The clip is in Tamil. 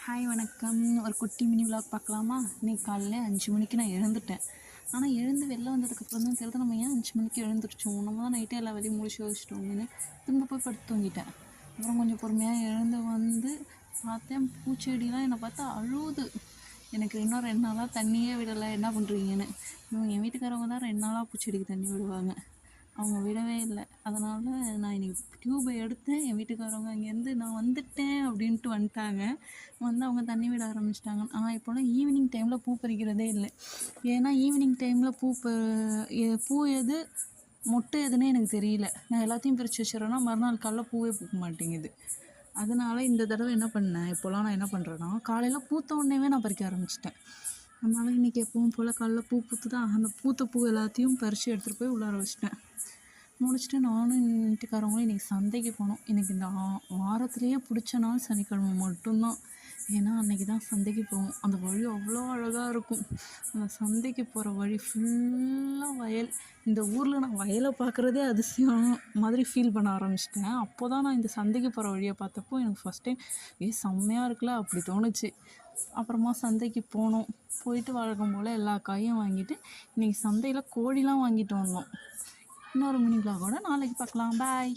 ஹாய் வணக்கம். ஒரு குட்டி மினி விலாக் பார்க்கலாமா? இன்னைக்கு காலையில் 5 மணிக்கு நான் எழுந்துட்டேன். ஆனால் எழுந்து வெளில வந்ததுக்கப்புறம் தான் தெரியுது நம்ம ஏன் 5 மணிக்கு எழுந்துருச்சோம், நம்ம தான் நைட்டே எல்லா வேலையும் முடிச்சு வச்சிட்டோம்னு திரும்ப போய் படுத்து தூங்கிட்டேன். அப்புறம் கொஞ்சம் பொறுமையாக எழுந்து வந்து பார்த்தேன், பூச்செடிலாம் என்னை பார்த்தா அழுவுது. எனக்கு இன்னும் 2 நாளாக தண்ணியே விடலை, என்ன பண்ணுறீங்கன்னு. என் வீட்டுக்காரவங்க தான் 2 நாளாக பூச்செடிக்கு தண்ணி விடுவாங்க, அவங்க விடவே இல்லை. அதனால் நான் இன்றைக்கி டியூபை எடுத்தேன். என் வீட்டுக்காரவங்க அங்கேருந்து நான் வந்துட்டேன் அப்படின்ட்டு வந்துட்டாங்க. வந்து அவங்க தண்ணி விட ஆரம்பிச்சிட்டாங்க. ஆனால் இப்போலாம் ஈவினிங் டைமில் பூ பறிக்கிறதே இல்லை. ஏன்னா ஈவினிங் டைமில் பூ எது மொட்டு எதுன்னே எனக்கு தெரியல. நான் எல்லாத்தையும் பிரித்து வச்சிடறேன்னா மறுநாள் காலைல பூவே பூக்க மாட்டேங்குது. அதனால இந்த தடவை என்ன பண்ணேன், இப்போலாம் நான் என்ன பண்ணுறேன்னா காலையில் பூத்த உடனேவே நான் பறிக்க ஆரம்பிச்சிட்டேன். அதனால் இன்றைக்கி எப்பவும் போல் காலைல பூத்து தான் அந்த பூத்த பூ எல்லாத்தையும் பறித்து எடுத்துகிட்டு போய் உள்ளார வச்சிட்டேன். முடிச்சுட்டு நானும் எங்கள் வீட்டுக்காரவங்களும் இன்றைக்கி சந்தைக்கு போனோம். எனக்கு இந்த வாரத்துலேயே பிடிச்ச நாள் சனிக்கிழமை மட்டும்தான். ஏன்னா அன்றைக்கி தான் சந்தைக்கு போவோம். அந்த வழி அவ்வளோ அழகாக இருக்கும். அந்த சந்தைக்கு போகிற வழி ஃபுல்லாக வயல். இந்த ஊரில் நான் வயலை பார்க்குறதே அதிசயம் மாதிரி ஃபீல் பண்ண ஆரம்பிச்சிட்டேன். அப்போ தான் நான் இந்த சந்தைக்கு போகிற வழியை பார்த்தப்போ எனக்கு ஃபஸ்ட் டைம் செம்மையாக இருக்குல்ல அப்படி தோணுச்சு. அப்புறமா சந்தைக்கு போனோம். போயிட்டு வழக்கம் போல் எல்லா காயும் வாங்கிட்டு இன்றைக்கி சந்தையில் கோழிலாம் வாங்கிட்டு வந்தோம். இன்னொரு மினி விலாகோட நாளைக்கு பார்க்கலாம். பாய்.